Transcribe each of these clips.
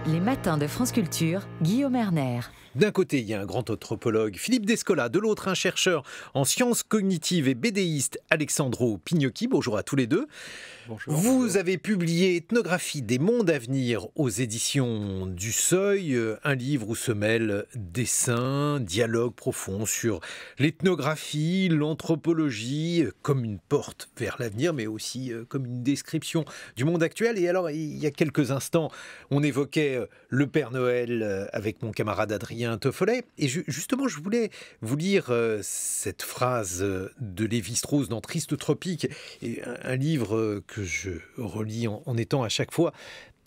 Les matins de France Culture, Guillaume Erner. D'un côté, il y a un grand anthropologue, Philippe Descola, de l'autre, un chercheur en sciences cognitives et bédéiste, Alexandro Pignocchi. Bonjour à tous les deux. Bonjour. Vous avez publié Ethnographie des mondes à venir aux éditions du Seuil, un livre où se mêlent dessins, dialogues profonds sur l'ethnographie, l'anthropologie, comme une porte vers l'avenir, mais aussi comme une description du monde actuel. Et alors, il y a quelques instants, on évoquait le Père Noël avec mon camarade Adrien Toffolet. Et justement, je voulais vous lire cette phrase de Lévi-Strauss dans Triste Tropique, et un livre que je relis en étant à chaque fois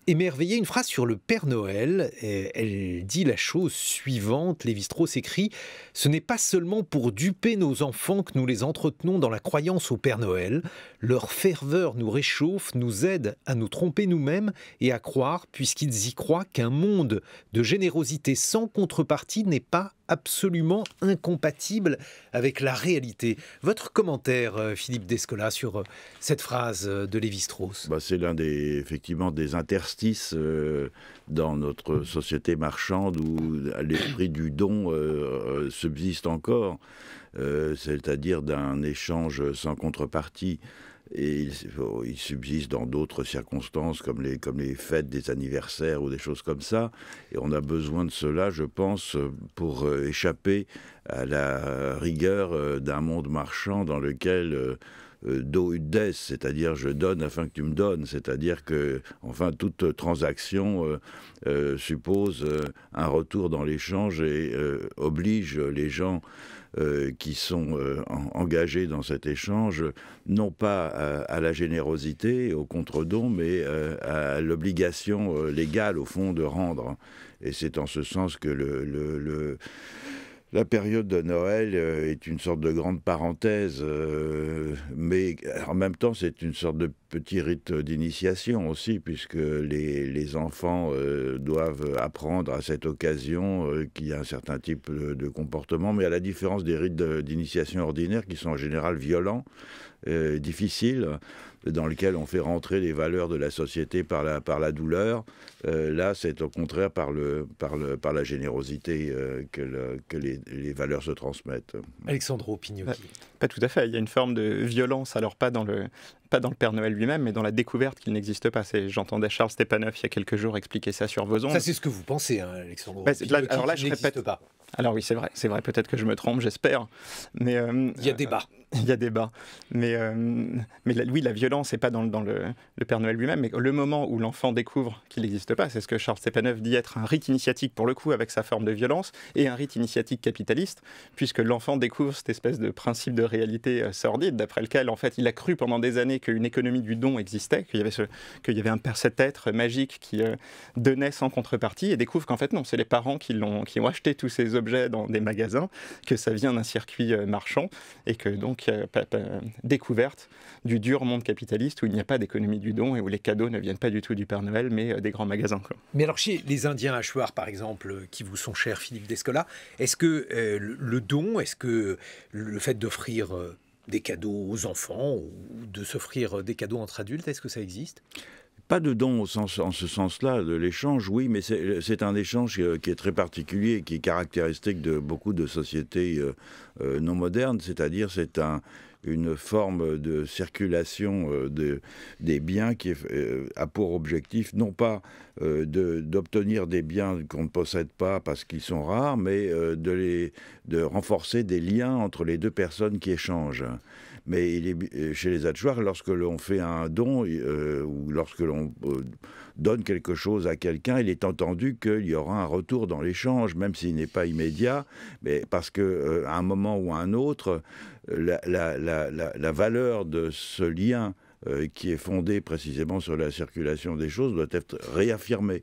émerveillé. Une phrase sur le Père Noël. Elle dit la chose suivante. Lévi-Strauss écrit « Ce n'est pas seulement pour duper nos enfants que nous les entretenons dans la croyance au Père Noël. Leur ferveur nous réchauffe, nous aide à nous tromper nous-mêmes et à croire, puisqu'ils y croient, qu'un monde de générosité sans contrepartie n'est pas absolument incompatible avec la réalité. » Votre commentaire, Philippe Descola, sur cette phrase de Lévi-Strauss? C'est l'un effectivement des interstices dans notre société marchande où l'esprit du don subsiste encore, c'est-à-dire d'un échange sans contrepartie. Et il subsiste dans d'autres circonstances comme les fêtes, des anniversaires ou des choses comme ça. Et on a besoin de cela, je pense, pour échapper à la rigueur d'un monde marchand dans lequel do ut des, c'est-à-dire je donne afin que tu me donnes, c'est-à-dire que enfin toute transaction suppose un retour dans l'échange et oblige les gens qui sont engagés dans cet échange, non pas à la générosité, au contre-don, mais à l'obligation légale, au fond, de rendre. Et c'est en ce sens que la période de Noël est une sorte de grande parenthèse, mais en même temps c'est une sorte de petit rite d'initiation aussi, puisque les enfants doivent apprendre à cette occasion qu'il y a un certain type de comportement, mais à la différence des rites d'initiation ordinaires qui sont en général violents, difficiles, dans lequel on fait rentrer les valeurs de la société par la douleur. Là, c'est au contraire par la générosité que les valeurs se transmettent. Alexandro Pignocchi. Pas tout à fait. Il y a une forme de violence, alors pas dans le Père Noël lui-même, mais dans la découverte qu'il n'existe pas. J'entendais Charles Stepanov il y a quelques jours expliquer ça sur vos ondes. Ça, c'est ce que vous pensez, hein, Alexandro. Alors là, je répète pas. Alors oui, c'est vrai, peut-être que je me trompe, j'espère. Mais il y a débat. Il y a débat. Mais oui, la violence n'est pas dans le Père Noël lui-même, mais le moment où l'enfant découvre qu'il n'existe pas, c'est ce que Charles Stepanov dit être un rite initiatique, pour le coup, avec sa forme de violence, et un rite initiatique capitaliste, puisque l'enfant découvre cette espèce de principe de réalité sordide, d'après lequel, en fait, il a cru pendant des années qu'une économie du don existait, qu'il y avait cet être magique qui donnait sans contrepartie, et découvre qu'en fait, non, c'est les parents qui ont acheté tous ces objets dans des magasins, que ça vient d'un circuit marchand, et que donc, découverte du dur monde capitaliste où il n'y a pas d'économie du don et où les cadeaux ne viennent pas du tout du Père Noël, mais des grands magasins, quoi. Mais alors, chez les Indiens Achuar, par exemple, qui vous sont chers, Philippe Descola, est-ce que le don, est-ce que le fait d'offrir des cadeaux aux enfants ou de s'offrir des cadeaux entre adultes, est-ce que ça existe ? Pas de don en ce sens-là, de l'échange, oui, mais c'est un échange qui est très particulier, qui est caractéristique de beaucoup de sociétés non modernes, c'est-à-dire une forme de circulation des biens qui a pour objectif non pas d'obtenir des biens qu'on ne possède pas parce qu'ils sont rares, mais de renforcer des liens entre les deux personnes qui échangent. Mais chez les Achuar, lorsque l'on fait un don ou lorsque l'on donne quelque chose à quelqu'un, il est entendu qu'il y aura un retour dans l'échange, même s'il n'est pas immédiat, mais parce qu'à un moment ou à un autre, la valeur de ce lien qui est fondé précisément sur la circulation des choses doit être réaffirmée.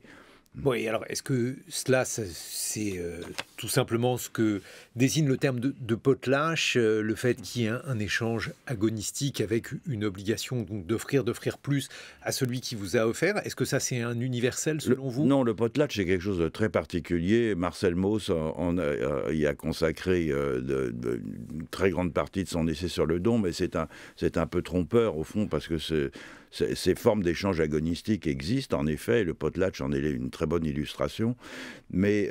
Oui, alors est-ce que cela, c'est tout simplement ce que désigne le terme de potlatch, le fait qu'il y ait un échange agonistique avec une obligation donc d'offrir plus à celui qui vous a offert? Est-ce que ça, c'est un universel selon vous? Non, le potlatch, c'est quelque chose de très particulier. Marcel Mauss y a consacré une très grande partie de son essai sur le don, mais c'est un peu trompeur, au fond, parce que ces formes d'échange agonistique existent, en effet, le potlatch en est une très bonne illustration, mais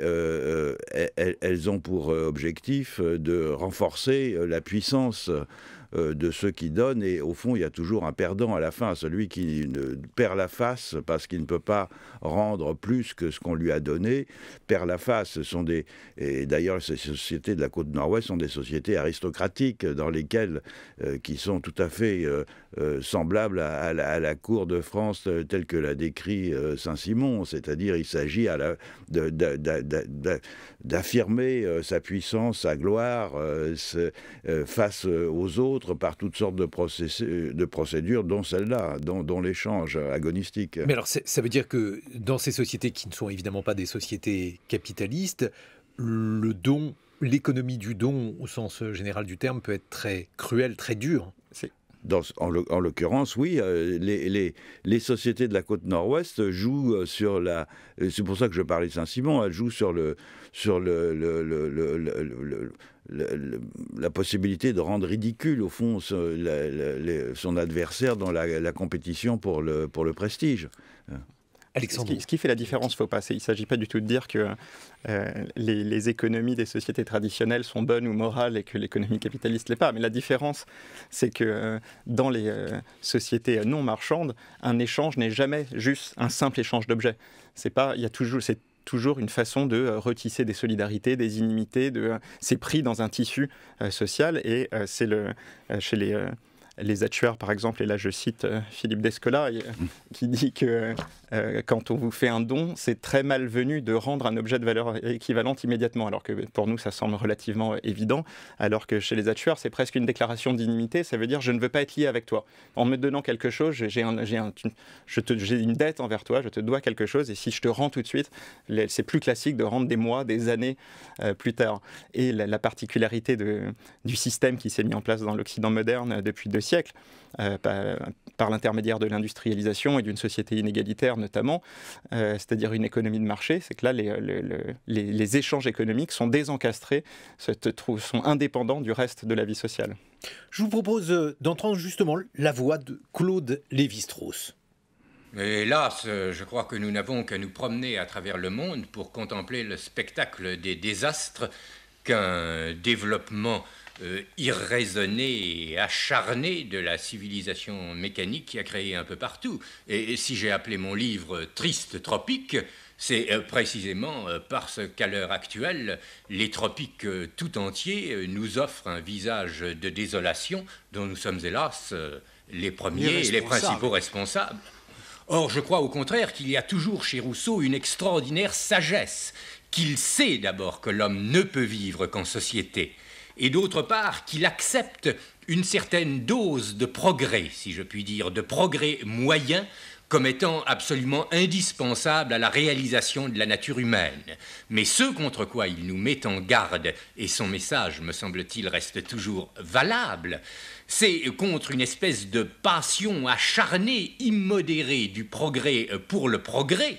elles ont pour objectif de renforcer la puissance de ceux qui donnent, et au fond il y a toujours un perdant à la fin, celui qui perd la face parce qu'il ne peut pas rendre plus que ce qu'on lui a donné, perd la face. Et d'ailleurs ces sociétés de la côte nord-ouest sont des sociétés aristocratiques dans lesquelles qui sont tout à fait semblables à la cour de France telle que l'a décrit Saint-Simon, c'est-à-dire il s'agit d'affirmer sa puissance, sa gloire face aux autres par toutes sortes de procédures, dont celle-là, dont l'échange agonistique. Mais alors, ça veut dire que dans ces sociétés qui ne sont évidemment pas des sociétés capitalistes, le don, l'économie du don, au sens général du terme, peut être très cruelle, très dure. En l'occurrence, oui, les sociétés de la côte nord-ouest jouent sur la... C'est pour ça que je parlais de Saint-Simon, elles jouent sur la possibilité de rendre ridicule, au fond, son adversaire dans la compétition pour le prestige. Ce qui fait la différence, il ne s'agit pas du tout de dire que les économies des sociétés traditionnelles sont bonnes ou morales et que l'économie capitaliste ne l'est pas. Mais la différence, c'est que dans les sociétés non marchandes, un échange n'est jamais juste un simple échange d'objets. C'est toujours une façon de retisser des solidarités, des inimitiés, c'est pris dans un tissu social, et c'est chez les Hatchers, par exemple, et là je cite Philippe Descola, qui dit que quand on vous fait un don, c'est très malvenu de rendre un objet de valeur équivalente immédiatement, alors que pour nous ça semble relativement évident, alors que chez les Hatchers c'est presque une déclaration d'inimité, ça veut dire je ne veux pas être lié avec toi. En me donnant quelque chose, j'ai une dette envers toi, je te dois quelque chose, et si je te rends tout de suite, c'est plus classique de rendre des mois, des années plus tard. Et la particularité du système qui s'est mis en place dans l'Occident moderne depuis 2 siècles, par l'intermédiaire de l'industrialisation et d'une société inégalitaire notamment, c'est-à-dire une économie de marché, c'est que là les échanges économiques sont désencastrés, sont indépendants du reste de la vie sociale. Je vous propose d'entendre justement la voix de Claude Lévi-Strauss. Hélas, je crois que nous n'avons qu'à nous promener à travers le monde pour contempler le spectacle des désastres qu'un développement irraisonné et acharné de la civilisation mécanique qui a créé un peu partout. Et si j'ai appelé mon livre « Triste tropique », c'est précisément parce qu'à l'heure actuelle, les tropiques tout entiers nous offrent un visage de désolation dont nous sommes hélas les premiers et les principaux responsables. Or, je crois au contraire qu'il y a toujours chez Rousseau une extraordinaire sagesse, qu'il sait d'abord que l'homme ne peut vivre qu'en société, et d'autre part qu'il accepte une certaine dose de progrès, si je puis dire, de progrès moyen, comme étant absolument indispensable à la réalisation de la nature humaine. Mais ce contre quoi il nous met en garde, et son message, me semble-t-il, reste toujours valable, c'est contre une espèce de passion acharnée, immodérée du progrès pour le progrès,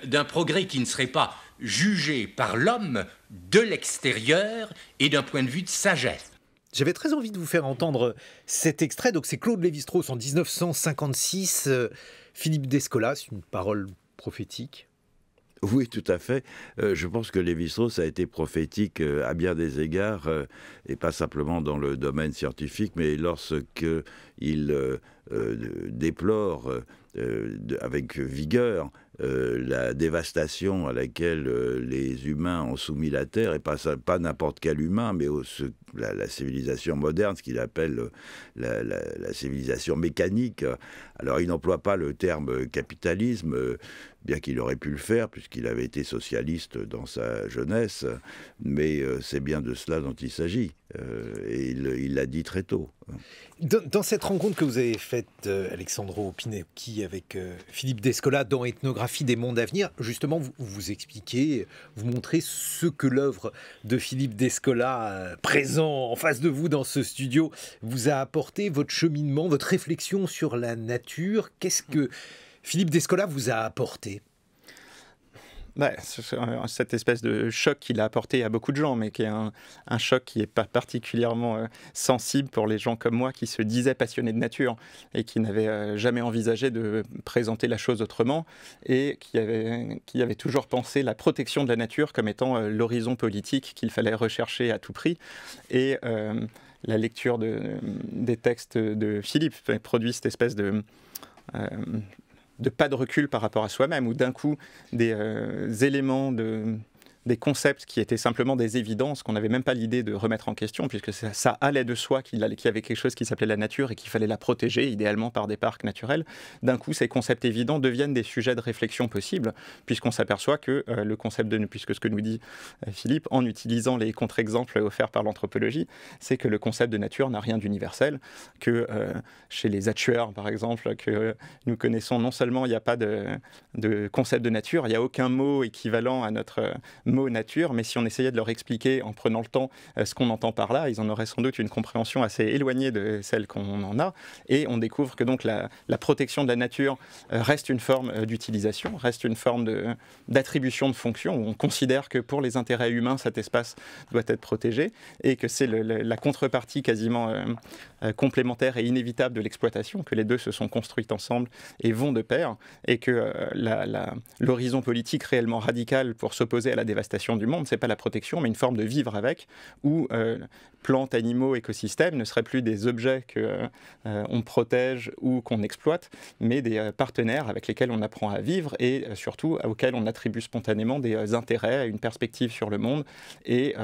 d'un progrès qui ne serait pas jugé par l'homme de l'extérieur et d'un point de vue de sagesse. J'avais très envie de vous faire entendre cet extrait. Donc c'est Claude Lévi-Strauss en 1956, Philippe Descola, c'est une parole prophétique. Oui, tout à fait. Je pense que Lévi-Strauss a été prophétique à bien des égards, et pas simplement dans le domaine scientifique, mais lorsqu'il déplore avec vigueur la dévastation à laquelle les humains ont soumis la Terre, et pas n'importe quel humain, mais la civilisation moderne, ce qu'il appelle la civilisation mécanique. Alors il n'emploie pas le terme capitalisme, bien qu'il aurait pu le faire, puisqu'il avait été socialiste dans sa jeunesse, mais c'est bien de cela dont il s'agit, et il l'a dit très tôt. Dans cette rencontre que vous avez faite, Alexandro Pinocchi, avec Philippe Descola, dans Ethnographie des mondes à venir, justement, vous expliquez, vous montrez ce que l'œuvre de Philippe Descola, présent en face de vous dans ce studio, vous a apporté, votre cheminement, votre réflexion sur la nature. Qu'est-ce que Philippe Descola vous a apporté ? Cette espèce de choc qu'il a apporté à beaucoup de gens, mais qui est un choc qui n'est pas particulièrement sensible pour les gens comme moi qui se disaient passionnés de nature et qui n'avaient jamais envisagé de présenter la chose autrement et qui avaient toujours pensé la protection de la nature comme étant l'horizon politique qu'il fallait rechercher à tout prix. Et la lecture des textes de Philippe produit cette espèce de pas de recul par rapport à soi-même, où d'un coup, des éléments, des concepts qui étaient simplement des évidences, qu'on n'avait même pas l'idée de remettre en question, puisque ça allait de soi qu'il y avait quelque chose qui s'appelait la nature et qu'il fallait la protéger, idéalement par des parcs naturels. D'un coup, ces concepts évidents deviennent des sujets de réflexion possibles, puisqu'on s'aperçoit que le concept puisque ce que nous dit Philippe, en utilisant les contre-exemples offerts par l'anthropologie, c'est que le concept de nature n'a rien d'universel, que chez les Atchueurs, par exemple, que nous connaissons, non seulement il n'y a pas de concept de nature, il n'y a aucun mot équivalent à notre mot nature, mais si on essayait de leur expliquer en prenant le temps ce qu'on entend par là, ils en auraient sans doute une compréhension assez éloignée de celle qu'on en a, et on découvre que donc la protection de la nature reste une forme d'utilisation, reste une forme d'attribution de fonction, où on considère que pour les intérêts humains, cet espace doit être protégé, et que c'est la contrepartie quasiment complémentaire et inévitable de l'exploitation, que les deux se sont construites ensemble et vont de pair, et que l'horizon politique réellement radical pour s'opposer à la dévastation du monde, c'est pas la protection, mais une forme de vivre avec, où plantes, animaux, écosystèmes ne seraient plus des objets qu'on protège ou qu'on exploite, mais des partenaires avec lesquels on apprend à vivre et surtout auxquels on attribue spontanément des intérêts, une perspective sur le monde et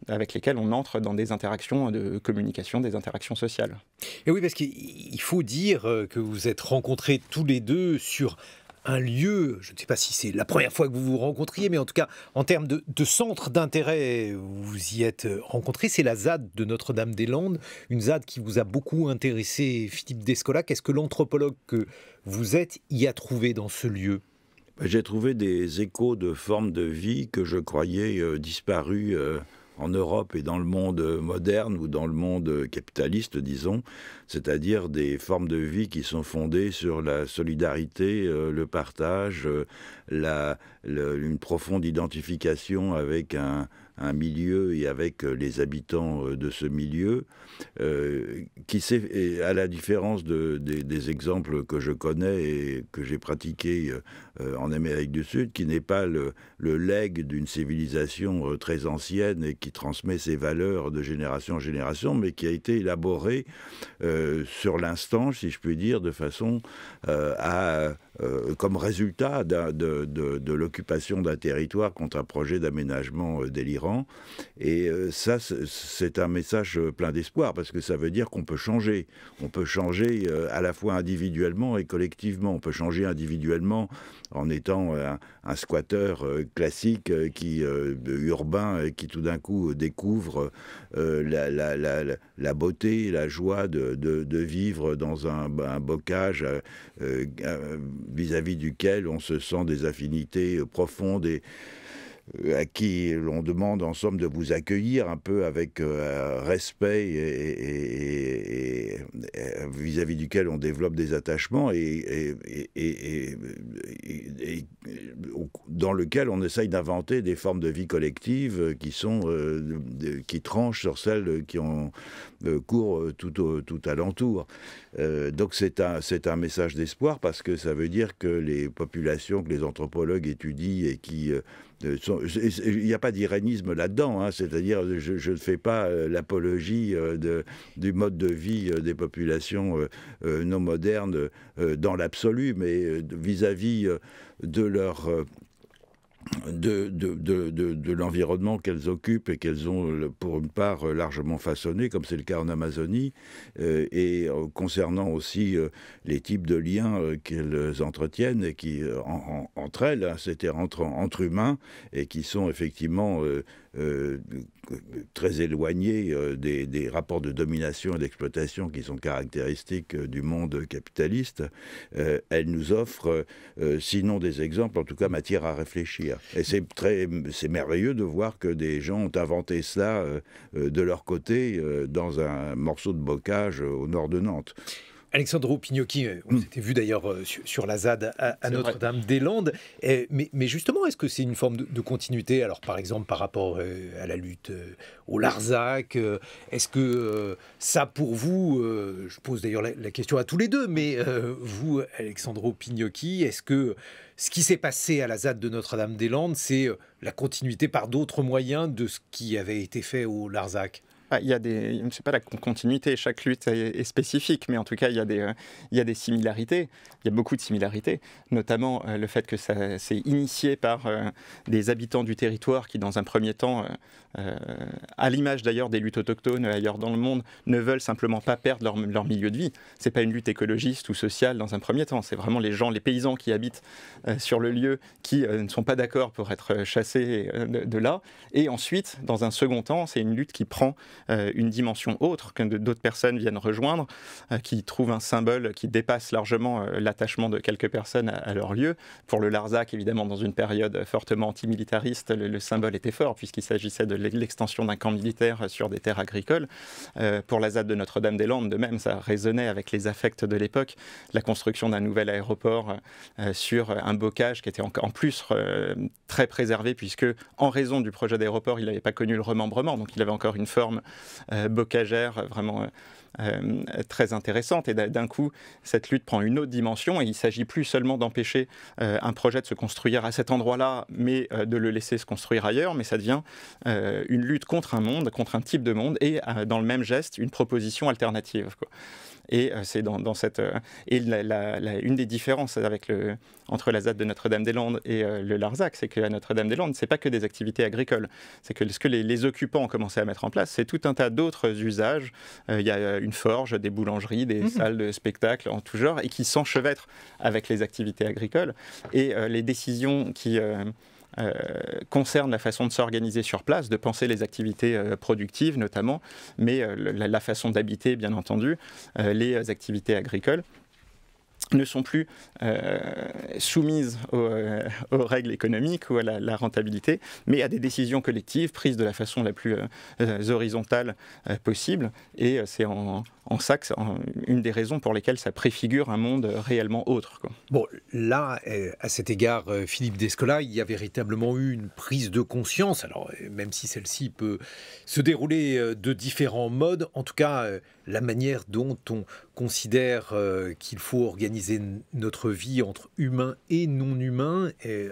avec lesquels on entre dans des interactions de communication, des interactions sociales. Et oui, parce qu'il faut dire que vous êtes rencontrés tous les deux sur un lieu, je ne sais pas si c'est la première fois que vous vous rencontriez, mais en tout cas, en termes de centre d'intérêt, vous y êtes rencontrés, c'est la ZAD de Notre-Dame-des-Landes, une ZAD qui vous a beaucoup intéressé, Philippe Descola. Qu'est-ce que l'anthropologue que vous êtes y a trouvé dans ce lieu ? J'ai trouvé des échos de formes de vie que je croyais disparues en Europe et dans le monde moderne ou dans le monde capitaliste, disons, c'est-à-dire des formes de vie qui sont fondées sur la solidarité, le partage, une profonde identification avec un milieu et avec les habitants de ce milieu, qui, à la différence des exemples que je connais et que j'ai pratiqués en Amérique du Sud, qui n'est pas le legs d'une civilisation très ancienne et qui transmet ses valeurs de génération en génération, mais qui a été élaboré sur l'instant, si je puis dire, de façon comme résultat de l'occupation d'un territoire contre un projet d'aménagement délirant. Et ça, c'est un message plein d'espoir, parce que ça veut dire qu'on peut changer. On peut changer à la fois individuellement et collectivement. On peut changer individuellement en étant un squatteur classique urbain qui tout d'un coup découvre la beauté, la joie de vivre dans un bocage vis-à-vis duquel on se sent des affinités profondes et à qui l'on demande en somme de vous accueillir un peu avec respect et vis-à-vis duquel on développe des attachements et dans lequel on essaye d'inventer des formes de vie collective qui tranchent sur celles qui ont cours tout alentour. Donc c'est un message d'espoir, parce que ça veut dire que les populations que les anthropologues étudient et qui il n'y a pas d'irénisme là-dedans, hein, c'est-à-dire je ne fais pas l'apologie du mode de vie des populations non modernes dans l'absolu, mais vis-à-vis de leur de l'environnement qu'elles occupent et qu'elles ont pour une part largement façonné, comme c'est le cas en Amazonie, et concernant aussi les types de liens qu'elles entretiennent et qui, entre elles, hein, c'est-à-dire entre humains, et qui sont effectivement très éloignés des rapports de domination et d'exploitation qui sont caractéristiques du monde capitaliste. Elle nous offre, sinon des exemples, en tout cas matière à réfléchir. Et c'est merveilleux de voir que des gens ont inventé cela de leur côté dans un morceau de bocage au nord de Nantes. Alexandro Pignocchi, on s'était vu d'ailleurs sur la ZAD à Notre-Dame-des-Landes, mais justement, est-ce que c'est une forme de continuité? Alors par exemple par rapport à la lutte au Larzac, est-ce que ça pour vous, je pose d'ailleurs la question à tous les deux, mais vous, Alexandro Pignocchi, est-ce que ce qui s'est passé à la ZAD de Notre-Dame-des-Landes, c'est la continuité par d'autres moyens de ce qui avait été fait au Larzac? C'est pas la continuité, chaque lutte est spécifique, mais en tout cas, il y a des similarités, il y a beaucoup de similarités, notamment le fait que ça s'est initié par des habitants du territoire qui, dans un premier temps, à l'image d'ailleurs des luttes autochtones ailleurs dans le monde, ne veulent simplement pas perdre leur milieu de vie. C'est pas une lutte écologiste ou sociale dans un premier temps, c'est vraiment les paysans qui habitent sur le lieu qui ne sont pas d'accord pour être chassés de là. Et ensuite, dans un second temps, c'est une lutte qui prend une dimension autre, que d'autres personnes viennent rejoindre, qui trouvent un symbole qui dépasse largement l'attachement de quelques personnes à leur lieu. Pour le Larzac, évidemment, dans une période fortement antimilitariste, le symbole était fort, puisqu'il s'agissait de l'extension d'un camp militaire sur des terres agricoles. Pour la ZAD de Notre-Dame-des-Landes, de même, ça résonnait avec les affects de l'époque, la construction d'un nouvel aéroport sur un bocage qui était en plus très préservé, puisque en raison du projet d'aéroport, il n'avait pas connu le remembrement, donc il avait encore une forme bocagère vraiment très intéressante. Et d'un coup, cette lutte prend une autre dimension et il ne s'agit plus seulement d'empêcher un projet de se construire à cet endroit-là, mais de le laisser se construire ailleurs, mais ça devient une lutte contre un monde, contre un type de monde et dans le même geste, une proposition alternative, quoi. Et c'est dans cette une des différences entre la ZAD de Notre-Dame-des-Landes et le Larzac, c'est qu'à Notre-Dame-des-Landes, c'est pas que des activités agricoles, c'est que ce que les occupants ont commencé à mettre en place, c'est tout un tas d'autres usages. Il y a une forge, des boulangeries, des salles de spectacle en tout genre, et qui s'enchevêtrent avec les activités agricoles. Et les décisions qui concerne la façon de s'organiser sur place, de penser les activités productives notamment, mais la façon d'habiter, bien entendu, les activités agricoles ne sont plus soumises aux règles économiques ou à la rentabilité, mais à des décisions collectives prises de la façon la plus horizontale possible. Et c'est en ça que c'est une des raisons pour lesquelles ça préfigure un monde réellement autre, quoi. Bon, là, à cet égard, Philippe Descola, il y a véritablement eu une prise de conscience, alors même si celle-ci peut se dérouler de différents modes, en tout cas, la manière dont on considère qu'il faut organiser notre vie entre humains et non-humains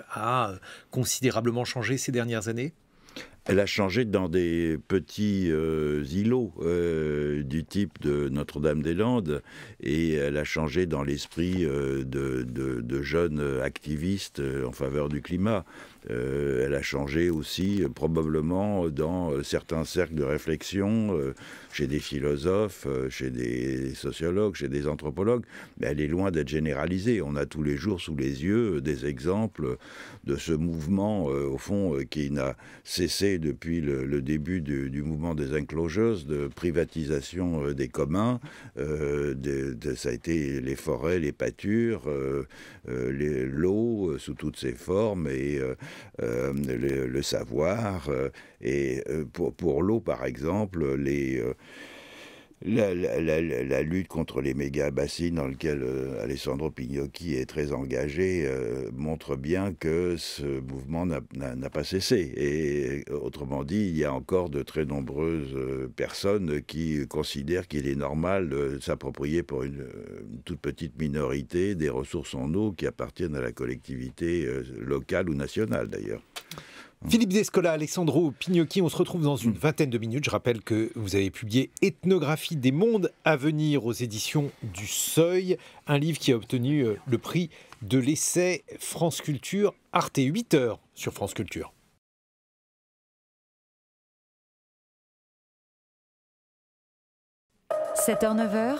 a considérablement changé ces dernières années? Elle a changé dans des petits îlots du type de Notre-Dame-des-Landes, et elle a changé dans l'esprit de jeunes activistes en faveur du climat. Elle a changé aussi probablement dans certains cercles de réflexion, chez des philosophes, chez des sociologues, chez des anthropologues, mais elle est loin d'être généralisée. On a tous les jours sous les yeux des exemples de ce mouvement, au fond, qui n'a cessé depuis le début du mouvement des enclosures, de privatisation des communs. Ça a été les forêts, les pâtures, l'eau sous toutes ses formes, et le savoir. Et pour l'eau, par exemple, la lutte contre les méga-bassines dans lequel Alessandro Pignocchi est très engagé montre bien que ce mouvement n'a pas cessé. Et autrement dit, il y a encore de très nombreuses personnes qui considèrent qu'il est normal de s'approprier pour une toute petite minorité des ressources en eau qui appartiennent à la collectivité locale ou nationale d'ailleurs. Philippe Descola, Alessandro Pignocchi, on se retrouve dans une vingtaine de minutes. Je rappelle que vous avez publié Ethnographie des mondes à venir aux éditions du Seuil, un livre qui a obtenu le prix de l'essai France Culture Arte, 8h sur France Culture. – 7h-9h,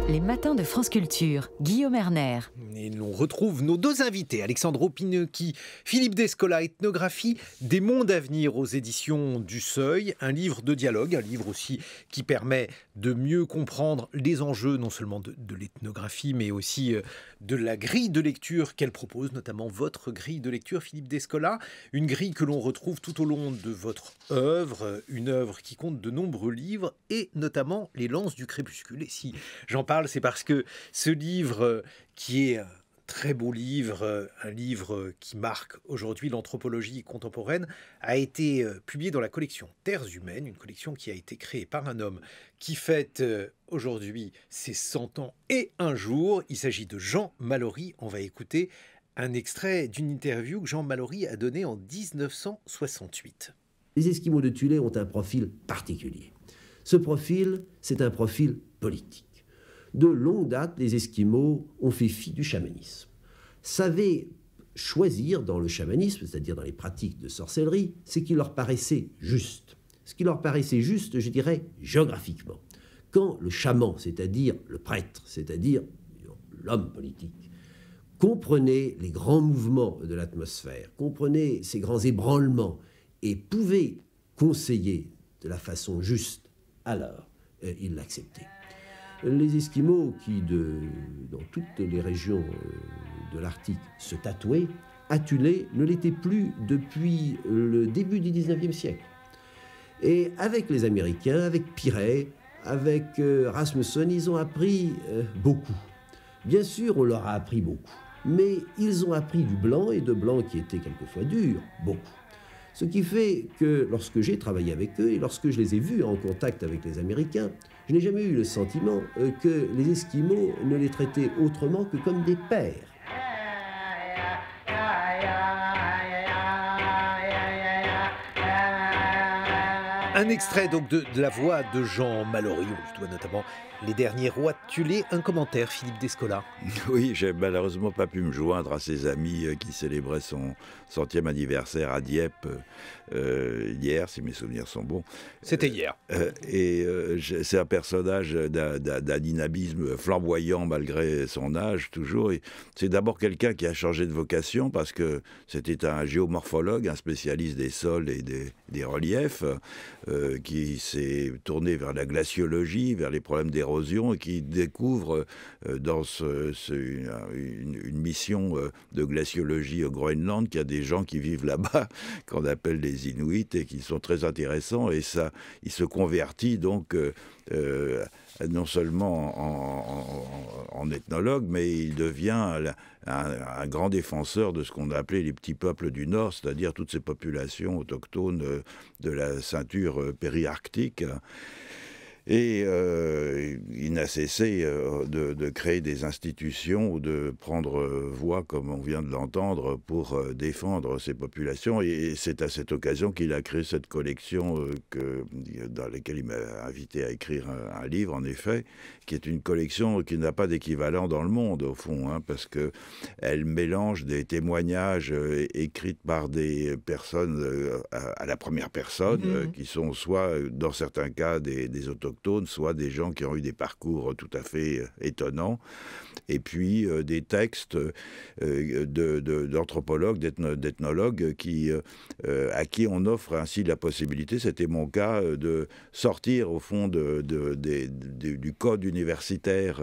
les matins de France Culture, Guillaume Erner. Et l'on retrouve nos deux invités, Alexandro Pignocchi, Philippe Descola, Ethnographie des mondes à venir aux éditions du Seuil, un livre de dialogue, un livre aussi qui permet de mieux comprendre les enjeux non seulement de l'ethnographie, mais aussi de la grille de lecture qu'elle propose, notamment votre grille de lecture, Philippe Descola, une grille que l'on retrouve tout au long de votre œuvre, une œuvre qui compte de nombreux livres, et notamment Les Lances du Crépuscule. Et si j'en parle, c'est parce que ce livre, qui est un très beau livre, un livre qui marque aujourd'hui l'anthropologie contemporaine, a été publié dans la collection Terres Humaines, une collection qui a été créée par un homme qui fête aujourd'hui ses 100 ans et un jour. Il s'agit de Jean Mallory. On va écouter un extrait d'une interview que Jean Mallory a donnée en 1968. Les Esquimaux de Thulé ont un profil particulier. Ce profil, c'est un profil politique. De longue date, les Esquimaux ont fait fi du chamanisme. Savaient choisir dans le chamanisme, c'est-à-dire dans les pratiques de sorcellerie, ce qui leur paraissait juste. Ce qui leur paraissait juste, je dirais, géographiquement. Quand le chaman, c'est-à-dire le prêtre, c'est-à-dire l'homme politique, comprenait les grands mouvements de l'atmosphère, comprenait ces grands ébranlements et pouvait conseiller de la façon juste, alors il l'acceptait. Les Esquimaux qui, dans toutes les régions de l'Arctique, se tatouaient, à Thulé ne l'étaient plus depuis le début du 19e siècle. Et avec les Américains, avec Pirret, avec Rasmussen, ils ont appris beaucoup. Bien sûr, on leur a appris beaucoup, mais ils ont appris du blanc, et de blanc qui était quelquefois dur, beaucoup. Ce qui fait que lorsque j'ai travaillé avec eux et lorsque je les ai vus en contact avec les Américains, je n'ai jamais eu le sentiment que les Esquimaux ne les traitaient autrement que comme des pères. Un extrait donc de la voix de Jean Mallory, où je dois notamment Les Derniers Rois de Thulé. Un commentaire, Philippe Descola. Oui, j'ai malheureusement pas pu me joindre à ses amis qui célébraient son 100e anniversaire à Dieppe hier, si mes souvenirs sont bons. C'était hier. C'est un personnage d'un dynamisme flamboyant malgré son âge, toujours. C'est d'abord quelqu'un qui a changé de vocation parce que c'était un géomorphologue, un spécialiste des sols et des reliefs, qui s'est tourné vers la glaciologie, vers les problèmes d'érosion, et qui découvre dans une mission de glaciologie au Groenland qu'il y a des gens qui vivent là-bas, qu'on appelle les Inuits, et qui sont très intéressants. Et ça, il se convertit donc non seulement en ethnologue, mais il devient un grand défenseur de ce qu'on a appelé les petits peuples du Nord, c'est-à-dire toutes ces populations autochtones de la ceinture périarctique. Et il n'a cessé de créer des institutions ou de prendre voix, comme on vient de l'entendre, pour défendre ces populations. Et c'est à cette occasion qu'il a créé cette collection dans laquelle il m'a invité à écrire un livre, en effet, qui est une collection qui n'a pas d'équivalent dans le monde, au fond, parce qu'elle mélange des témoignages écrits par des personnes à la première personne, qui sont soit, dans certains cas, des autochtones, soit des gens qui ont eu des parcours tout à fait étonnants, et puis des textes d'anthropologues, d'ethnologues à qui on offre ainsi la possibilité, c'était mon cas, de sortir au fond du code universitaire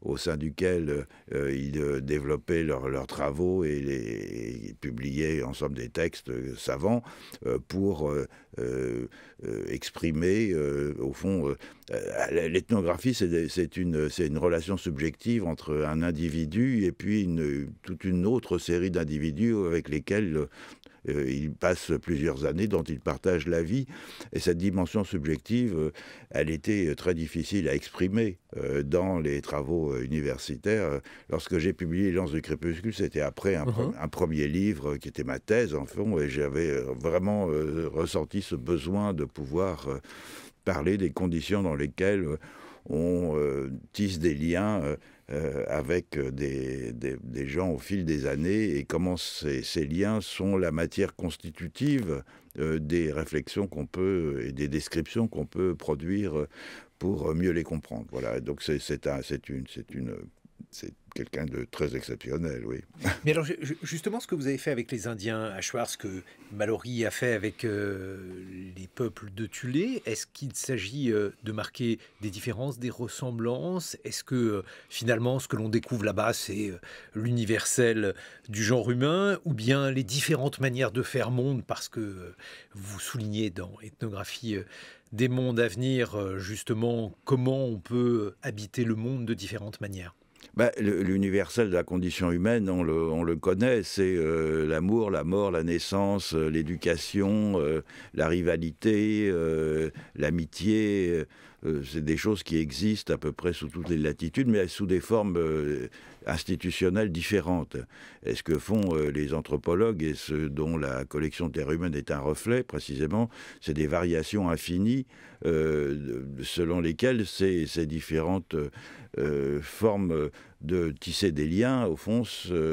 au sein duquel ils développaient leurs travaux et publiaient ensemble des textes savants pour exprimer, au fond, l'ethnographie, c'est une relation subjective entre un individu et puis toute une autre série d'individus avec lesquels il passe plusieurs années, dont il partage la vie. Et cette dimension subjective, elle était très difficile à exprimer dans les travaux universitaires. Lorsque j'ai publié Les Lances du Crépuscule, c'était après un premier livre qui était ma thèse, en fond, et j'avais vraiment ressenti ce besoin de pouvoir parler des conditions dans lesquelles on tisse des liens avec des gens au fil des années, et comment ces liens sont la matière constitutive des réflexions qu'on peut et des descriptions qu'on peut produire pour mieux les comprendre. Voilà, donc c'est une c'est quelqu'un de très exceptionnel, oui. Mais alors, justement, ce que vous avez fait avec les Indiens à Ashwar, ce que Mallory a fait avec les peuples de Thulé, est-ce qu'il s'agit de marquer des différences, des ressemblances? Est-ce que finalement, ce que l'on découvre là-bas, c'est l'universel du genre humain, ou bien les différentes manières de faire monde, parce que vous soulignez dans Ethnographie des mondes à venir, justement, comment on peut habiter le monde de différentes manières? L'universel de la condition humaine, on le connaît, c'est l'amour, la mort, la naissance, l'éducation, la rivalité, l'amitié. C'est des choses qui existent à peu près sous toutes les latitudes, mais sous des formes institutionnelles différentes. Et ce que font les anthropologues, et ce dont la collection Terre humaine est un reflet, précisément, c'est des variations infinies selon lesquelles ces différentes formes de tisser des liens, au fond,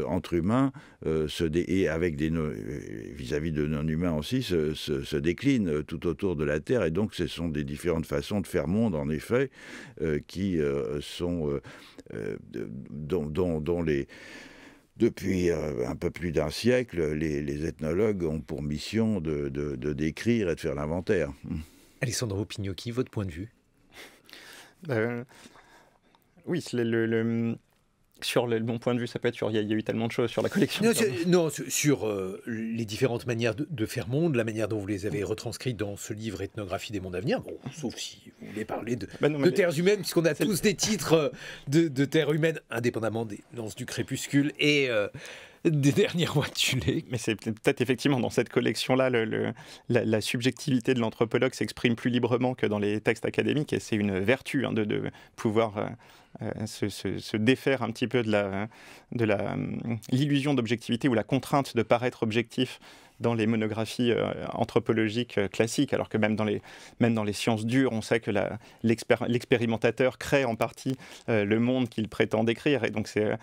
entre humains, et avec vis-à-vis de non-humains aussi, se déclinent tout autour de la Terre. Et donc, ce sont des différentes façons de faire monde, en effet, qui sont... dont depuis un peu plus d'un siècle, les ethnologues ont pour mission de décrire et de faire l'inventaire. Alessandro Pignocchi, votre point de vue? Oui, sur mon point de vue, ça peut être sur... Il y a eu tellement de choses sur la collection. Sur les différentes manières de faire monde, la manière dont vous les avez retranscrites dans ce livre Ethnographie des mondes à venir, bon, sauf si vous voulez parler de terres humaines, puisqu'on a tous des titres de terres humaines, indépendamment des lances du crépuscule et des derniers rois de Thulé. Mais c'est peut-être effectivement dans cette collection-là, la subjectivité de l'anthropologue s'exprime plus librement que dans les textes académiques, et c'est une vertu de pouvoir... se défaire un petit peu de l'illusion d'objectivité ou la contrainte de paraître objectif dans les monographies anthropologiques classiques, alors que même dans les sciences dures, on sait que l'expérimentateur crée en partie le monde qu'il prétend décrire, et donc c'est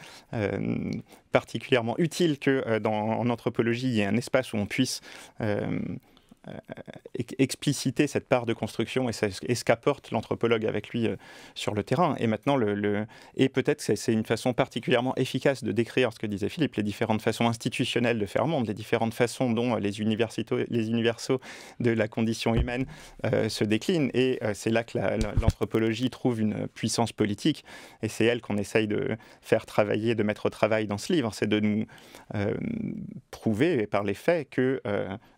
particulièrement utile qu'en anthropologie, il y ait un espace où on puisse expliciter cette part de construction et ce qu'apporte l'anthropologue avec lui sur le terrain. Et maintenant, et peut-être que c'est une façon particulièrement efficace de décrire ce que disait Philippe, les différentes façons institutionnelles de faire monde, les différentes façons dont les universaux de la condition humaine se déclinent. Et c'est là que l'anthropologie trouve une puissance politique, et c'est elle qu'on essaye de faire travailler, de mettre au travail dans ce livre, c'est de nous prouver par les faits que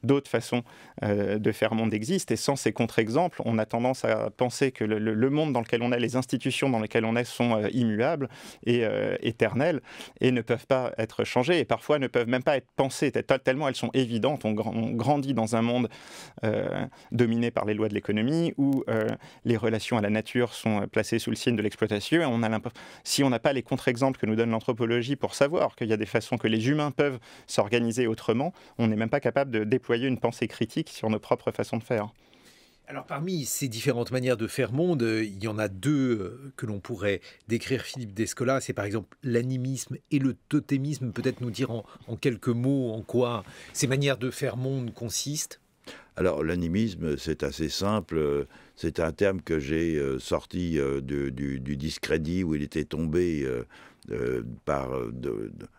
d'autres façons de faire monde existent, et sans ces contre-exemples, on a tendance à penser que le monde dans lequel on est, les institutions dans lesquelles on est sont immuables et éternelles, et ne peuvent pas être changées, et parfois ne peuvent même pas être pensées, tellement elles sont évidentes. On grandit dans un monde dominé par les lois de l'économie, où les relations à la nature sont placées sous le signe de l'exploitation, et si on n'a pas les contre-exemples que nous donne l'anthropologie pour savoir qu'il y a des façons que les humains peuvent s'organiser autrement, on n'est même pas capable de déployer une pensée critique sur nos propres façons de faire. Alors parmi ces différentes manières de faire monde, il y en a deux que l'on pourrait décrire, Philippe Descola. C'est par exemple l'animisme et le totémisme. Peut-être nous dire en quelques mots en quoi ces manières de faire monde consistent? Alors l'animisme, c'est assez simple. C'est un terme que j'ai sorti du discrédit où il était tombé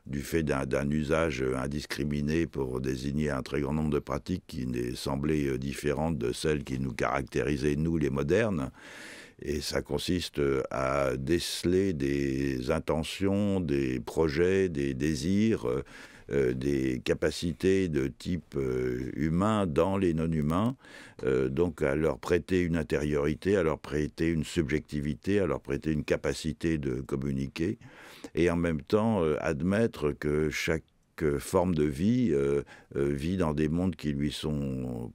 du fait d'un usage indiscriminé pour désigner un très grand nombre de pratiques qui semblaient différentes de celles qui nous caractérisaient, nous les modernes. Et ça consiste à déceler des intentions, des projets, des désirs, des capacités de type humain dans les non-humains, donc à leur prêter une intériorité, à leur prêter une subjectivité, à leur prêter une capacité de communiquer, et en même temps admettre que chaque forme de vie vit dans des mondes qui lui sont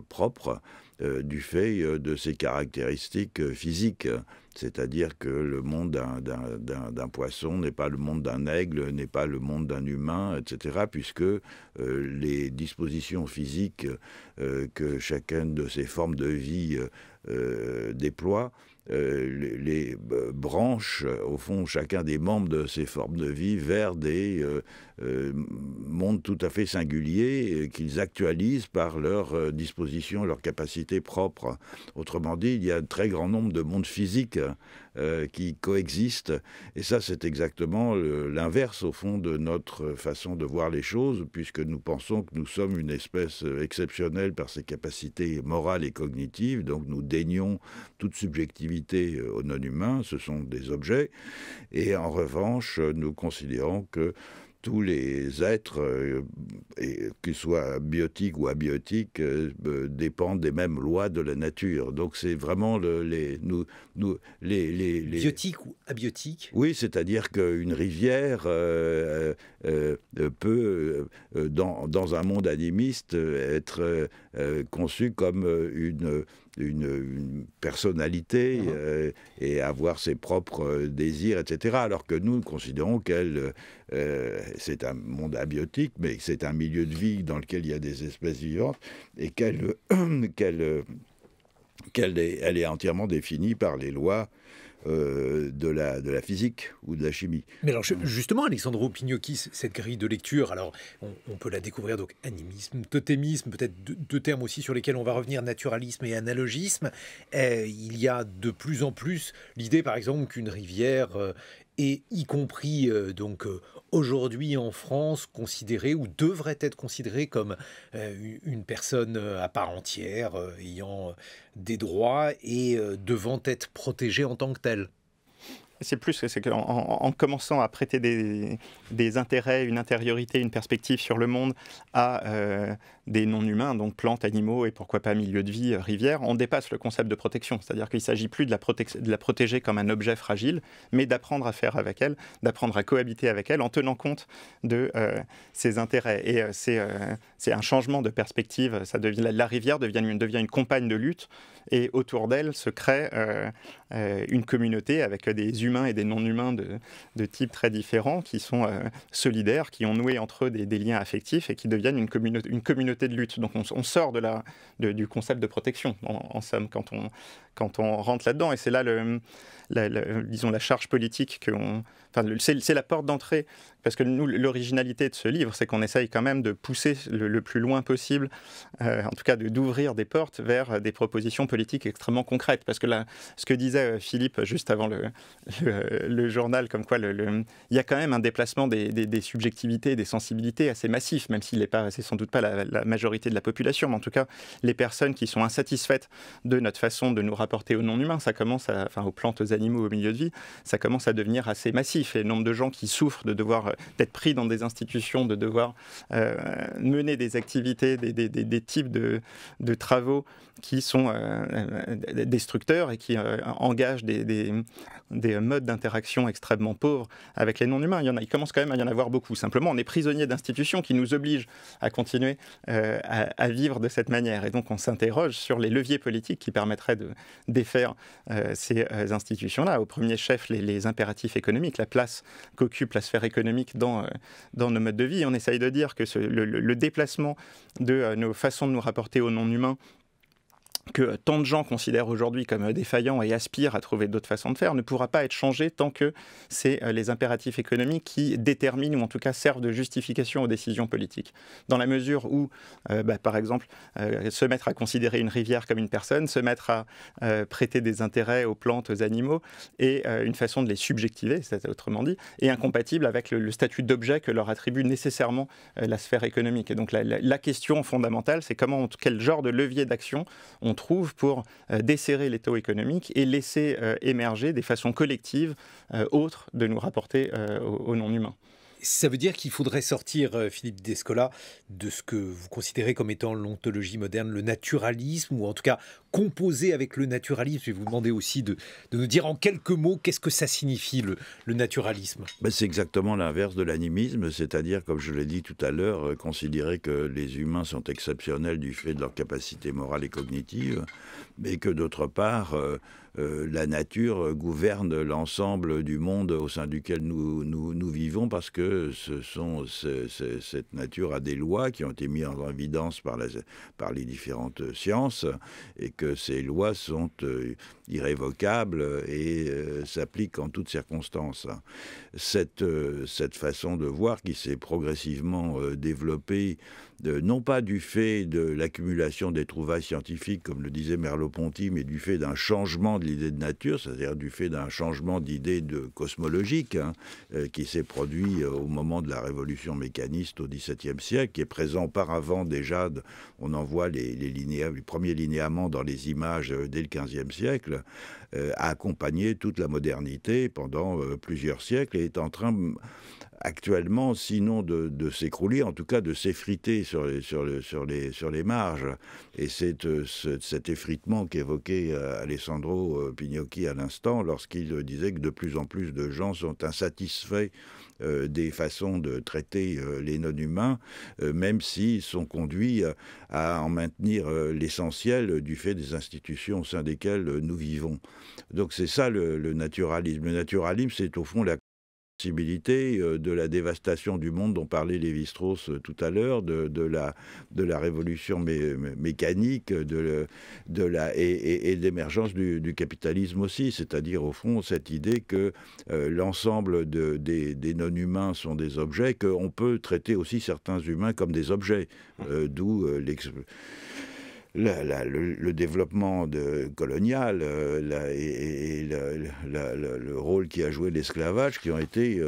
propres, du fait de ses caractéristiques physiques. C'est-à-dire que le monde d'un poisson n'est pas le monde d'un aigle, n'est pas le monde d'un humain, etc., puisque les dispositions physiques que chacune de ces formes de vie déploie, les branches, au fond, chacun des membres de ces formes de vie vers des mondes tout à fait singuliers qu'ils actualisent par leur disposition, leur capacité propre. Autrement dit, il y a un très grand nombre de mondes physiques qui coexistent. Et ça, c'est exactement l'inverse, au fond, de notre façon de voir les choses, puisque nous pensons que nous sommes une espèce exceptionnelle par ses capacités morales et cognitives, donc nous dénions toute subjectivité aux non-humains, ce sont des objets, et en revanche, nous considérons que tous les êtres, qu'ils soient biotiques ou abiotiques, dépendent des mêmes lois de la nature. Donc c'est vraiment les Biotiques ou abiotiques? Oui, c'est-à-dire qu'une rivière peut, dans un monde animiste, être conçue comme une personnalité et avoir ses propres désirs, etc. Alors que nous considérons qu'elle, c'est un monde abiotique, mais c'est un milieu de vie dans lequel il y a des espèces vivantes et qu'elle est entièrement définie par les lois de la physique ou de la chimie. Mais alors justement, Alessandro Pignocchi, cette grille de lecture, alors on peut la découvrir, donc animisme, totémisme, peut-être deux termes aussi sur lesquels on va revenir, naturalisme et analogisme. Il y a de plus en plus l'idée, par exemple, qu'une rivière est, y compris aujourd'hui en France, considérée ou devrait être considérée comme une personne à part entière, ayant des droits et devant être protégée en tant que telle. C'est plus, c'est qu'en commençant à prêter des intérêts, une intériorité, une perspective sur le monde à des non-humains, donc plantes, animaux et pourquoi pas milieu de vie, rivières, on dépasse le concept de protection. C'est-à-dire qu'il ne s'agit plus de la protéger comme un objet fragile, mais d'apprendre à faire avec elle, d'apprendre à cohabiter avec elle en tenant compte de ses intérêts. Et c'est un changement de perspective. La rivière devient une compagne de lutte et autour d'elle se crée une communauté avec des humains et des non-humains de types très différents qui sont solidaires, qui ont noué entre eux des liens affectifs et qui deviennent une communauté de lutte. Donc on sort du concept de protection, en somme, quand on rentre là-dedans. Et c'est là, disons, la charge politique c'est la porte d'entrée. Parce que nous, l'originalité de ce livre, c'est qu'on essaye quand même de pousser le plus loin possible, en tout cas d'ouvrir des portes vers des propositions politiques extrêmement concrètes. Parce que là, ce que disait Philippe juste avant le journal, comme quoi il y a quand même un déplacement des subjectivités, des sensibilités assez massif, même s'il n'est pas, c'est sans doute pas la majorité de la population, mais en tout cas, les personnes qui sont insatisfaites de notre façon de nous rapporter aux non-humains, aux plantes, aux animaux, au milieu de vie, ça commence à devenir assez massif. Et le nombre de gens qui souffrent d'être pris dans des institutions, de devoir mener des activités, des types de travaux qui sont destructeurs et qui engagent des modes d'interaction extrêmement pauvres avec les non-humains. Il commence quand même à y en avoir beaucoup. Simplement, on est prisonnier d'institutions qui nous obligent à continuer à vivre de cette manière. Et donc, on s'interroge sur les leviers politiques qui permettraient de défaire ces institutions-là. Au premier chef, les impératifs économiques, la place qu'occupe la sphère économique dans nos modes de vie. On essaye de dire que le déplacement de nos façons de nous rapporter aux non-humains, que tant de gens considèrent aujourd'hui comme défaillants et aspirent à trouver d'autres façons de faire, ne pourra pas être changé tant que c'est les impératifs économiques qui déterminent ou en tout cas servent de justification aux décisions politiques. Dans la mesure où, par exemple, se mettre à considérer une rivière comme une personne, se mettre à prêter des intérêts aux plantes, aux animaux, est une façon de les subjectiver, c'est autrement dit, et incompatible avec le statut d'objet que leur attribue nécessairement la sphère économique. Et donc la question fondamentale, c'est quel genre de levier d'action on trouve pour desserrer les taux économiques et laisser émerger des façons collectives autres de nous rapporter aux non-humains. Ça veut dire qu'il faudrait sortir, Philippe Descola, de ce que vous considérez comme étant l'ontologie moderne, le naturalisme, ou en tout cas composer avec le naturalisme. Je vais vous demander aussi de nous dire en quelques mots qu'est-ce que ça signifie le naturalisme. C'est exactement l'inverse de l'animisme, c'est-à-dire, comme je l'ai dit tout à l'heure, considérer que les humains sont exceptionnels du fait de leur capacité morale et cognitive, mais que d'autre part, la nature gouverne l'ensemble du monde au sein duquel nous vivons, parce que cette nature a des lois qui ont été mises en évidence par les différentes sciences et que ces lois sont irrévocables et s'appliquent en toutes circonstances. Cette façon de voir qui s'est progressivement développée, non pas du fait de l'accumulation des trouvailles scientifiques, comme le disait Merleau-Ponty, mais du fait d'un changement de l'idée de nature, c'est-à-dire du fait d'un changement d'idée cosmologique qui s'est produit au moment de la révolution mécaniste au XVIIe siècle, qui est présent auparavant déjà, on en voit les premiers linéaments dans les images dès le XVe siècle, a accompagné toute la modernité pendant plusieurs siècles et est en train actuellement, sinon de s'écrouler, en tout cas de s'effriter sur les marges. Et c'est cet effritement qu'évoquait Alessandro Pignocchi à l'instant, lorsqu'il disait que de plus en plus de gens sont insatisfaits des façons de traiter les non-humains, même s'ils sont conduits à en maintenir l'essentiel du fait des institutions au sein desquelles nous vivons. Donc c'est ça le naturalisme. Le naturalisme, c'est au fond la possibilité de la dévastation du monde dont parlait Lévi-Strauss tout à l'heure, de la révolution mécanique, et de l'émergence du capitalisme aussi, c'est-à-dire au fond cette idée que l'ensemble des non-humains sont des objets, qu'on peut traiter aussi certains humains comme des objets, d'où le développement colonial et le rôle qui a joué l'esclavage, qui ont été,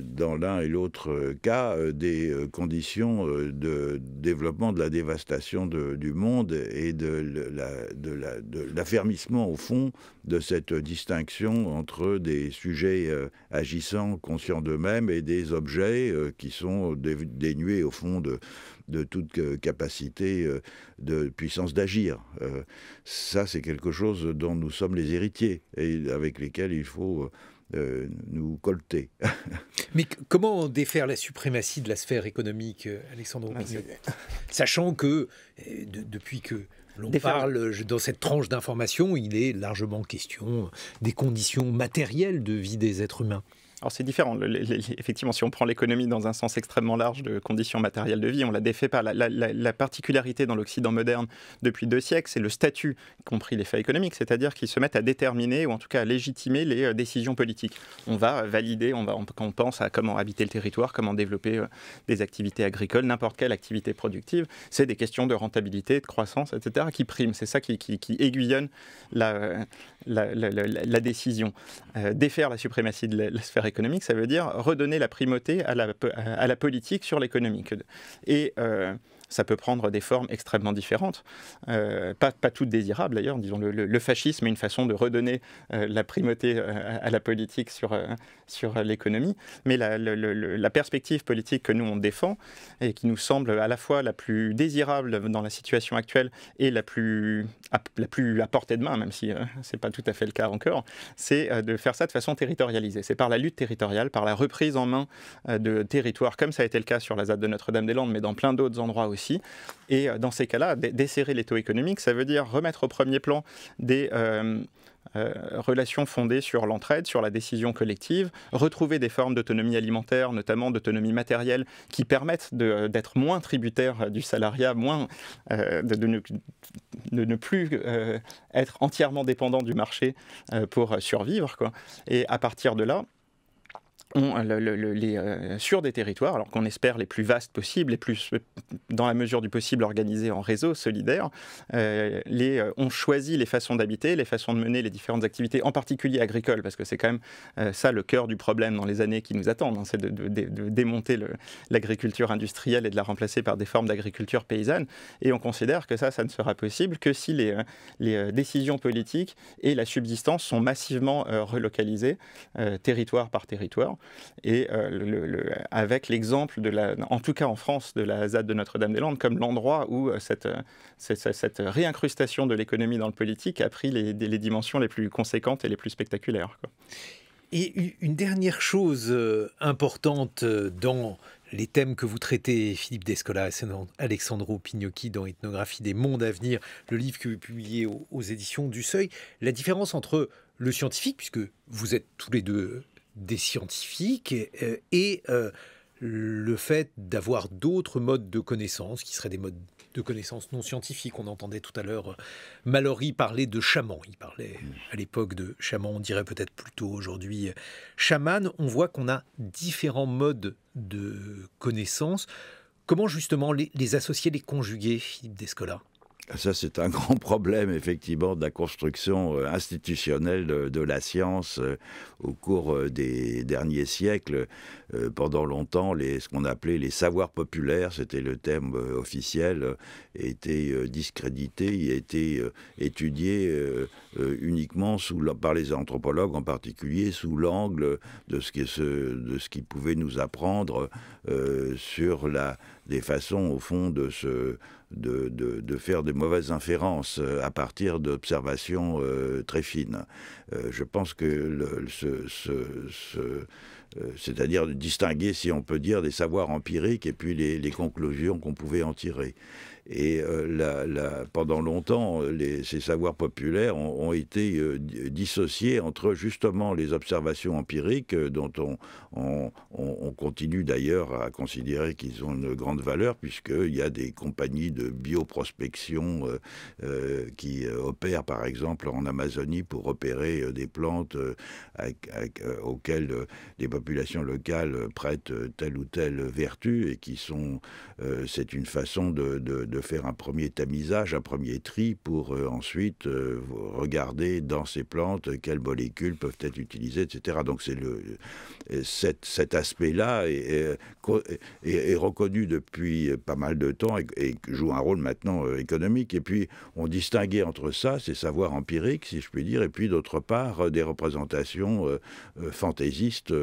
dans l'un et l'autre cas, des conditions de développement de la dévastation du monde et de l'affermissement, au fond, de cette distinction entre des sujets agissants, conscients d'eux-mêmes, et des objets qui sont dénués, au fond, de toute capacité de puissance d'agir. Ça, c'est quelque chose dont nous sommes les héritiers et avec lesquels il faut nous colter. Mais comment défaire la suprématie de la sphère économique, Alessandro Pignocchi, sachant que depuis que l'on parle dans cette tranche d'information, il est largement question des conditions matérielles de vie des êtres humains? Alors c'est différent. Effectivement, si on prend l'économie dans un sens extrêmement large de conditions matérielles de vie, on la défait pas. La particularité dans l'Occident moderne depuis 2 siècles, c'est le statut, y compris les faits économiques, c'est-à-dire qu'ils se mettent à déterminer ou en tout cas à légitimer les décisions politiques. On va valider, quand on pense à comment habiter le territoire, comment développer des activités agricoles, n'importe quelle activité productive, c'est des questions de rentabilité, de croissance, etc. qui priment. C'est ça qui aiguillonne la décision. Défaire la suprématie de la sphère économique, ça veut dire redonner la primauté à la politique sur l'économique. Et ça peut prendre des formes extrêmement différentes, pas toutes désirables d'ailleurs. Disons, le fascisme est une façon de redonner la primauté à la politique sur l'économie, mais la perspective politique que nous on défend et qui nous semble à la fois la plus désirable dans la situation actuelle et la plus à portée de main, même si c'est pas tout à fait le cas encore, c'est de faire ça de façon territorialisée. C'est par la lutte territoriale, par la reprise en main de territoires, comme ça a été le cas sur la ZAD de Notre-Dame-des-Landes, mais dans plein d'autres endroits aussi. Et dans ces cas-là, desserrer l'étau économique, ça veut dire remettre au premier plan des relations fondées sur l'entraide, sur la décision collective, retrouver des formes d'autonomie alimentaire, notamment d'autonomie matérielle, qui permettent d'être moins tributaires du salariat, de ne plus être entièrement dépendant du marché pour survivre, quoi. Et à partir de là, sur des territoires, alors qu'on espère les plus vastes possibles, les plus, dans la mesure du possible, organisés en réseau solidaire, on choisit les façons d'habiter, les façons de mener les différentes activités, en particulier agricoles, parce que c'est quand même ça le cœur du problème dans les années qui nous attendent, hein, c'est de démonter l'agriculture industrielle et de la remplacer par des formes d'agriculture paysanne. Et on considère que ça ne sera possible que si les décisions politiques et la subsistance sont massivement relocalisées, territoire par territoire. Et avec l'exemple, en tout cas en France, de la ZAD de Notre-Dame-des-Landes, comme l'endroit où cette réincrustation de l'économie dans le politique a pris les dimensions les plus conséquentes et les plus spectaculaires, quoi. Et une dernière chose importante dans les thèmes que vous traitez, Philippe Descola et Alessandro Pignocchi, dans Ethnographie des mondes à venir, le livre que vous publiez aux éditions du Seuil, la différence entre le scientifique, puisque vous êtes tous les deux des scientifiques, et le fait d'avoir d'autres modes de connaissance, qui seraient des modes de connaissance non scientifiques. On entendait tout à l'heure Mallory parler de chaman. Il parlait à l'époque de chaman, on dirait peut-être plutôt aujourd'hui chaman. On voit qu'on a différents modes de connaissance. Comment justement les associer, les conjuguer, Philippe Descola ? Ça, c'est un grand problème, effectivement, de la construction institutionnelle de la science au cours des derniers siècles. Pendant longtemps, ce qu'on appelait les savoirs populaires, c'était le terme officiel, étaient discrédités, et étaient étudiés uniquement par les anthropologues en particulier, sous l'angle de ce qui pouvait nous apprendre sur des façons, au fond, de faire de mauvaises inférences à partir d'observations très fines. Je pense que c'est-à-dire de distinguer, si on peut dire, des savoirs empiriques et puis les conclusions qu'on pouvait en tirer. Et pendant longtemps, ces savoirs populaires ont été dissociés entre justement les observations empiriques, dont on continue d'ailleurs à considérer qu'ils ont une grande valeur, puisqu'il y a des compagnies de bioprospection qui opèrent par exemple en Amazonie pour repérer des plantes auxquelles les populations locales prêtent telle ou telle vertu, et c'est une façon de faire un premier tamisage, un premier tri, pour ensuite regarder dans ces plantes quelles molécules peuvent être utilisées, etc. Donc cet aspect-là est reconnu depuis pas mal de temps et joue un rôle maintenant économique. Et puis on distinguait entre ça, ces savoirs empiriques, si je puis dire, et puis d'autre part des représentations fantaisistes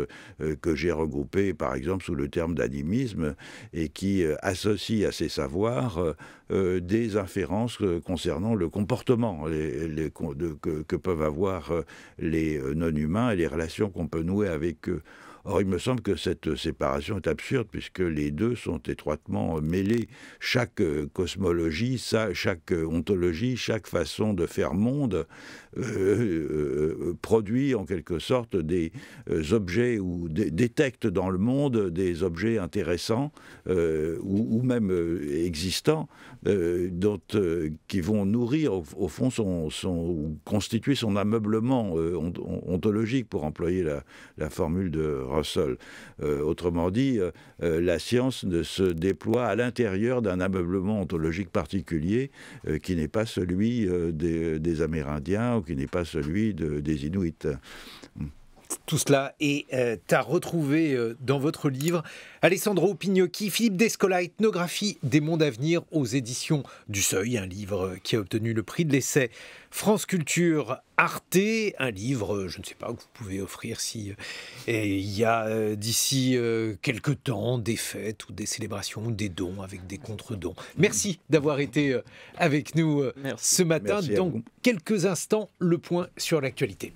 que j'ai regroupées par exemple sous le terme d'animisme, et qui associent à ces savoirs des inférences concernant le comportement que peuvent avoir les non-humains et les relations qu'on peut nouer avec eux. Or, il me semble que cette séparation est absurde, puisque les deux sont étroitement mêlés. Chaque cosmologie, chaque ontologie, chaque façon de faire monde produit en quelque sorte des objets ou détecte dans le monde des objets intéressants ou même existants qui vont nourrir au fond constituer son ameublement ontologique, pour employer la formule de Russell. Autrement dit, la science se déploie à l'intérieur d'un ameublement ontologique particulier qui n'est pas celui des Amérindiens ou qui n'est pas celui des Inuits. Tout cela est à retrouver dans votre livre. Alessandro Pignocchi, Philippe Descola, Ethnographie des mondes à venir aux éditions du Seuil, un livre qui a obtenu le prix de l'essai France Culture Arte, un livre, je ne sais pas, que vous pouvez offrir si il y a d'ici quelques temps des fêtes ou des célébrations ou des dons avec des contre-dons. Merci d'avoir été avec nous ce matin. Merci dans quelques instants, le point sur l'actualité.